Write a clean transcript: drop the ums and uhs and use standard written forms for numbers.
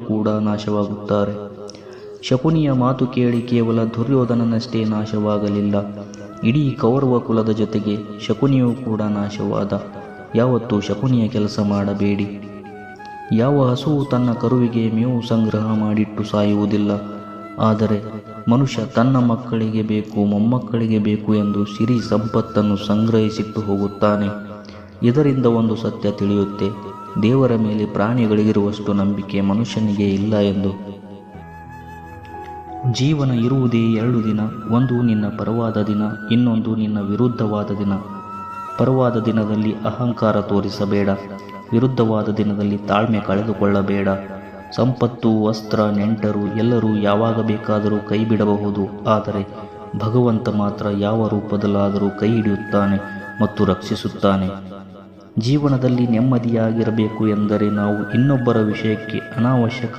ಕೂಡ ನಾಶವಾಗುತ್ತಾರೆ. ಶಕುನಿಯ ಮಾತು ಕೇಳಿ ಕೇವಲ ದುರ್ಯೋಧನನಷ್ಟೇ ನಾಶವಾಗಲಿಲ್ಲ, ಇಡೀ ಕೌರವ ಕುಲದ ಜೊತೆಗೆ ಶಕುನಿಯೂ ಕೂಡ ನಾಶವಾದ. ಯಾವತ್ತೂ ಶಕುನಿಯ ಕೆಲಸ ಮಾಡಬೇಡಿ. ಯಾವ ಹಸುವು ತನ್ನ ಕರುವಿಗೆ ಮೇವು ಸಂಗ್ರಹ ಮಾಡಿಟ್ಟು ಸಾಯುವುದಿಲ್ಲ, ಆದರೆ ಮನುಷ್ಯ ತನ್ನ ಮಕ್ಕಳಿಗೆ ಬೇಕು, ಮೊಮ್ಮಕ್ಕಳಿಗೆ ಬೇಕು ಎಂದು ಸಿರಿ ಸಂಪತ್ತನ್ನು ಸಂಗ್ರಹಿಸಿಟ್ಟು ಹೋಗುತ್ತಾನೆ. ಇದರಿಂದ ಒಂದು ಸತ್ಯ ತಿಳಿಯುತ್ತೆ, ದೇವರ ಮೇಲೆ ಪ್ರಾಣಿಗಳಿಗಿರುವಷ್ಟು ನಂಬಿಕೆ ಮನುಷ್ಯನಿಗೆ ಇಲ್ಲ ಎಂದು. ಜೀವನ ಇರುವುದೇ 2 ದಿನ, ಒಂದು ನಿನ್ನ ಪರವಾದ ದಿನ, ಇನ್ನೊಂದು ನಿನ್ನ ವಿರುದ್ಧವಾದ ದಿನ. ಪರವಾದ ದಿನದಲ್ಲಿ ಅಹಂಕಾರ ತೋರಿಸಬೇಡ, ವಿರುದ್ಧವಾದ ದಿನದಲ್ಲಿ ತಾಳ್ಮೆ ಕಳೆದುಕೊಳ್ಳಬೇಡ. ಸಂಪತ್ತು, ವಸ್ತ್ರ, ನೆಂಟರು ಎಲ್ಲರೂ ಯಾವಾಗ ಬೇಕಾದರೂ ಕೈ ಬಿಡಬಹುದು, ಆದರೆ ಭಗವಂತ ಮಾತ್ರ ಯಾವ ರೂಪದಲ್ಲಾದರೂ ಕೈ ಹಿಡಿಯುತ್ತಾನೆ ಮತ್ತು ರಕ್ಷಿಸುತ್ತಾನೆ. ಜೀವನದಲ್ಲಿ ನೆಮ್ಮದಿಯಾಗಿರಬೇಕು ಎಂದರೆ ನಾವು ಇನ್ನೊಬ್ಬರ ವಿಷಯಕ್ಕೆ ಅನಾವಶ್ಯಕ